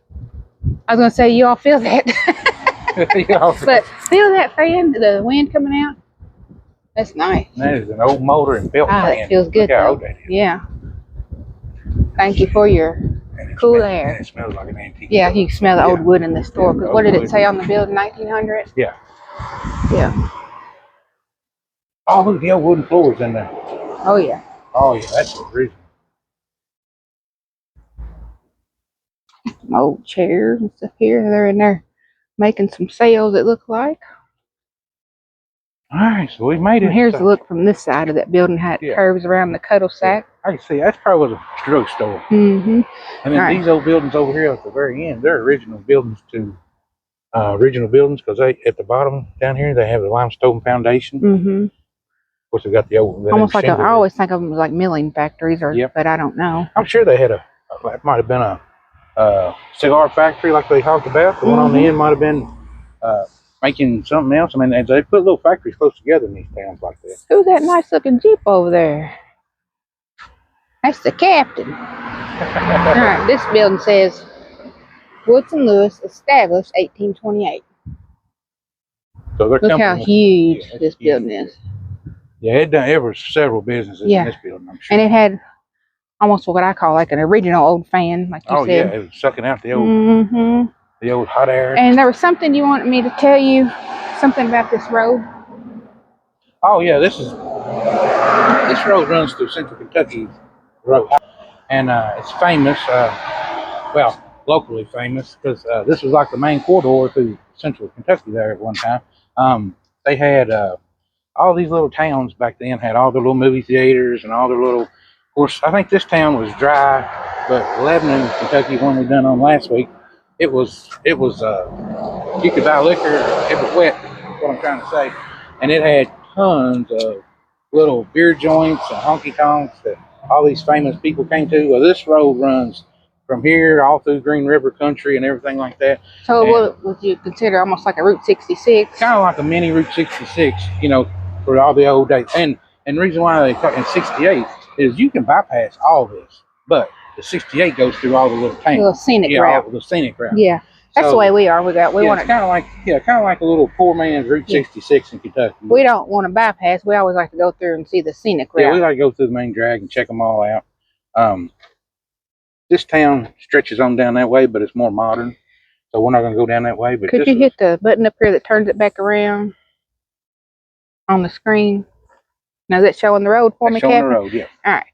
Speaker 1: I was going to say, you all feel that. But feel that fan, the wind coming out? That's nice.
Speaker 2: That is an old motor and built fan.
Speaker 1: That feels good.
Speaker 2: Look how old that is.
Speaker 1: Yeah. Thank you for your cool air.
Speaker 2: And it smells like an antique.
Speaker 1: Yeah, you can smell the old wood in the store. Because what did it say on the building? 1900?
Speaker 2: Yeah.
Speaker 1: Yeah.
Speaker 2: Oh, look at the old wooden floors in there.
Speaker 1: Oh, yeah.
Speaker 2: Oh, yeah, that's the reason.
Speaker 1: Some old chairs and stuff here. They're in there making some sales, it looked like.
Speaker 2: All right, so we made it.
Speaker 1: And here's a look from this side of that building, how it curves around the cul-de-sac.
Speaker 2: I can see that's probably a drugstore.
Speaker 1: Mm-hmm.
Speaker 2: And then these old buildings over here at the very end, they're original buildings because they at the bottom down here they have the limestone foundation.
Speaker 1: Mm-hmm.
Speaker 2: Of course, they got the old.
Speaker 1: Almost like I always think of them as like milling factories, or but I don't know.
Speaker 2: I'm sure they had it might have been a cigar factory like they talked about. The one on the end might have been making something else. I mean, they put little factories close together in these towns like that.
Speaker 1: Who's that nice looking Jeep over there? That's the captain. All right, this building says Woodson Lewis, established 1828.
Speaker 2: So
Speaker 1: Look how huge this building is.
Speaker 2: Yeah, there were several businesses in this building, I'm sure.
Speaker 1: And it had almost what I call like an original old fan, like you said.
Speaker 2: Yeah, it was sucking out the old hot air.
Speaker 1: And there was something you wanted me to tell you, something about this road.
Speaker 2: Oh yeah, this road runs through Central Kentucky Road, and it's famous. Well, locally famous because this was like the main corridor through Central Kentucky there at one time. They had all these little towns back then had all their little movie theaters and all their little. Of course, I think this town was dry, but Lebanon, Kentucky, one we done on last week, it was you could buy liquor, it was wet. That's what I'm trying to say, and it had tons of little beer joints and honky tonks that all these famous people came to. Well, this road runs from here all through Green River country and everything like that.
Speaker 1: So what would you consider almost like a Route 66?
Speaker 2: Kind of like a mini Route 66, for all the old days. And the reason why they talk in 68 is you can bypass all this, but the 68 goes through all the little towns.
Speaker 1: The scenic route.
Speaker 2: The scenic route.
Speaker 1: Yeah. That's the way we are. We want
Speaker 2: it's kind of like a little poor man's Route 66 in Kentucky.
Speaker 1: We don't want to bypass. We always like to go through and see the scenic route.
Speaker 2: Yeah, we like to go through the main drag and check them all out. This town stretches on down that way, but it's more modern, so we're not going to go down that way. But
Speaker 1: could you hit the button up here that turns it back around on the screen? Now, is that showing the road for me, Captain?
Speaker 2: Showing the road, yeah.
Speaker 1: All right.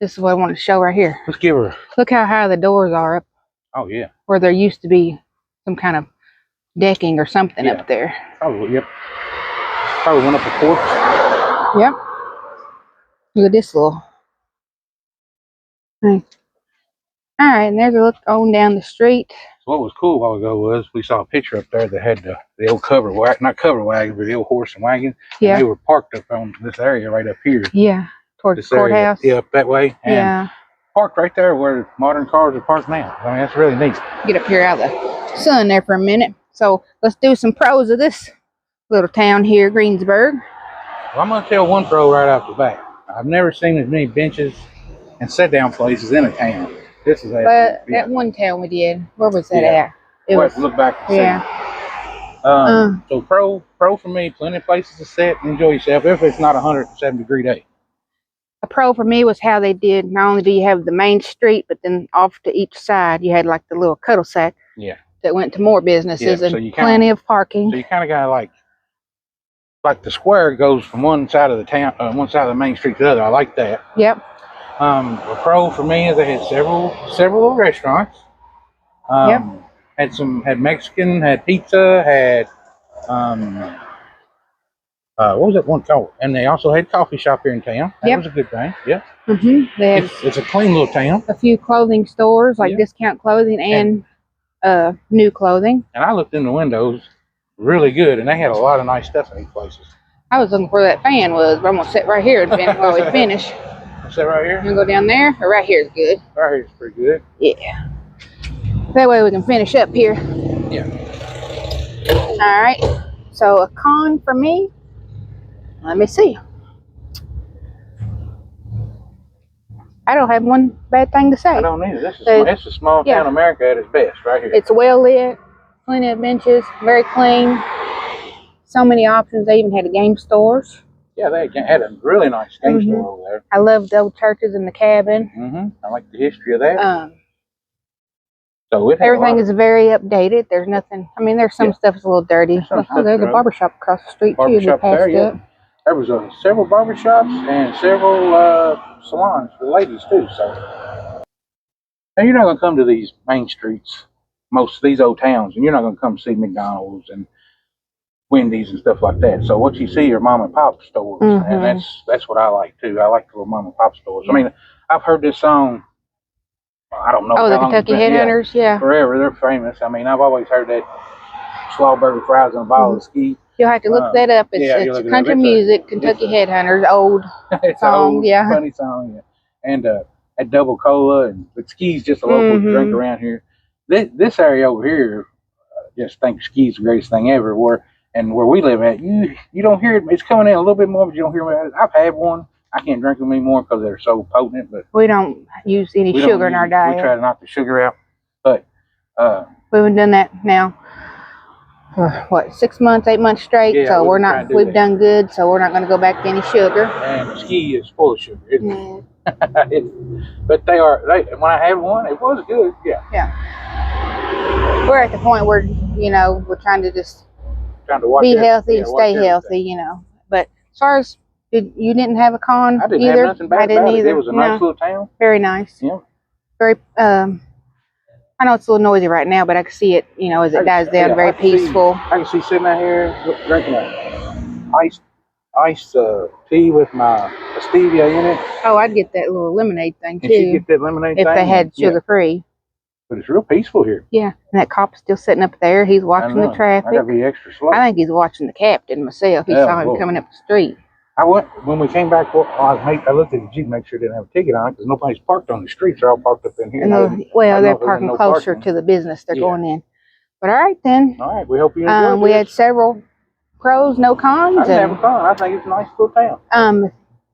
Speaker 1: This is what I want to show right here.
Speaker 2: Let's give her.
Speaker 1: Look how high the doors are up.
Speaker 2: Oh, yeah.
Speaker 1: Where there used to be some kind of decking or something up there.
Speaker 2: Probably, yep. Probably went up a porch.
Speaker 1: Yep. Look at this little thing. All right, and there's a look on down the street.
Speaker 2: So what was cool a while ago was we saw a picture up there that had the old not cover wagon, but the old horse and wagon.
Speaker 1: Yeah.
Speaker 2: And they were parked up on this area right up here.
Speaker 1: Yeah, towards the courthouse.
Speaker 2: Yeah, up that way. And
Speaker 1: yeah.
Speaker 2: Parked right there where modern cars are parked now. I mean, that's really neat.
Speaker 1: Get up here out of the sun there for a minute. So let's do some pros of this little town here, Greensburg.
Speaker 2: Well, I'm going to tell one pro right off the bat. I've never seen as many benches and sit-down places in a town. This is
Speaker 1: at one town we did. Where was that at?
Speaker 2: It was look back and see.
Speaker 1: Yeah.
Speaker 2: So pro for me, plenty of places to sit and enjoy yourself if it's not a 107-degree day.
Speaker 1: A pro for me was how they did. Not only do you have the main street, but then off to each side you had like the little cul-de-sac.
Speaker 2: Yeah.
Speaker 1: That went to more businesses and plenty of parking.
Speaker 2: So you kind of got like the square goes from one side of the town, one side of the main street to the other. I like that.
Speaker 1: Yep.
Speaker 2: A pro for me is they had several little restaurants. Had Mexican, had pizza, had what was that one called? And they also had coffee shop here in town. That was a good thing. Yeah. It's a clean little town.
Speaker 1: A few clothing stores like discount clothing and new clothing.
Speaker 2: And I looked in the windows, really good, and they had a lot of nice stuff in these places.
Speaker 1: I was looking for where that fan was, but I'm gonna sit right here while we finish.
Speaker 2: Sit right here?
Speaker 1: You gonna go down there? Or right here is good?
Speaker 2: Right here is pretty good.
Speaker 1: Yeah. That way we can finish up here.
Speaker 2: Yeah.
Speaker 1: Alright. So a con for me. Let me see. I don't have one bad thing to say.
Speaker 2: I don't either. This is small town America at its best right here.
Speaker 1: It's well lit, plenty of benches, very clean. So many options. They even had a game stores.
Speaker 2: Yeah, they had a really nice game store over there.
Speaker 1: I love the old churches in the cabin.
Speaker 2: I like the history of that.
Speaker 1: So everything is very updated. There's nothing. I mean, there's some stuff that's a little dirty. There's a barbershop across the street too.
Speaker 2: There was several barbershops and several salons for ladies too. So now you're not going to come to these main streets, most of these old towns, and you're not going to come see McDonald's and Wendy's and stuff like that. So what you see are mom and pop stores, and that's what I like too. I like the little mom and pop stores. I mean, I've heard this song. I don't know.
Speaker 1: Oh, the Kentucky Headhunters,
Speaker 2: forever. They're famous. I mean, I've always heard that strawberry fries and a bottle of ski.
Speaker 1: You'll have to look that up. It's country music, Kentucky Headhunters, old song,
Speaker 2: funny song, And at Double Cola, and but ski's just a local drink around here. this area over here, just think ski's the greatest thing ever. Where we live at, you don't hear it. It's coming in a little bit more, but you don't hear it. I've had one. I can't drink them anymore because they're so potent. But
Speaker 1: we don't use any sugar in our diet.
Speaker 2: We try to knock the sugar out. But
Speaker 1: we've been doing that now for what, 6 months, 8 months straight.
Speaker 2: Yeah,
Speaker 1: so we've done good. So we're not going to go back to any sugar.
Speaker 2: And ski is full of sugar. But when I had one, it was good. Yeah.
Speaker 1: Yeah. We're at the point where we're trying to just be healthy and stay healthy. But as far as you didn't have a con
Speaker 2: I didn't
Speaker 1: either.
Speaker 2: have nothing bad about it. It was a nice little town.
Speaker 1: Very nice.
Speaker 2: Yeah.
Speaker 1: Very. I know it's a little noisy right now, but I can see it. As it dies down, very peaceful.
Speaker 2: I can see sitting out here drinking a iced tea with my stevia in it.
Speaker 1: Oh, I'd get that little lemonade thing too.
Speaker 2: And she'd get that lemonade
Speaker 1: if
Speaker 2: thing.
Speaker 1: They had sugar free.
Speaker 2: But it's real peaceful here.
Speaker 1: Yeah, and that cop's still sitting up there. He's watching the traffic.
Speaker 2: I gotta be extra slow.
Speaker 1: I think he's watching the captain myself. He saw him coming up the street.
Speaker 2: When we came back, I looked at the Jeep, make sure it didn't have a ticket on it because nobody's parked on the streets. They're all parked up in here.
Speaker 1: They're parking closer to the business they're going in. But all right then.
Speaker 2: All right, we hope you enjoyed
Speaker 1: We had several pros, no cons.
Speaker 2: I didn't have a con. I think it's a nice little town.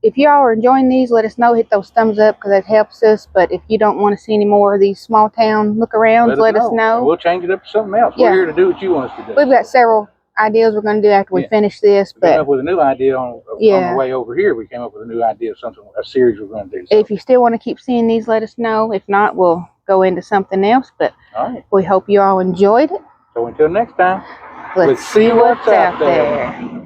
Speaker 1: If y'all are enjoying these, let us know. Hit those thumbs up because that helps us. But if you don't want to see any more of these small town look-arounds, let us know.
Speaker 2: We'll change it up to something else.
Speaker 1: Yeah.
Speaker 2: We're here to do what you want us to do.
Speaker 1: We've got several ideas we're going to do after we finish this.
Speaker 2: We came up with a new idea on the way over here. We came up with a new idea of a series we're going to do. So.
Speaker 1: If you still want to keep seeing these, let us know. If not, we'll go into something else. But we hope you all enjoyed it.
Speaker 2: So until next time,
Speaker 1: let's see what's out there.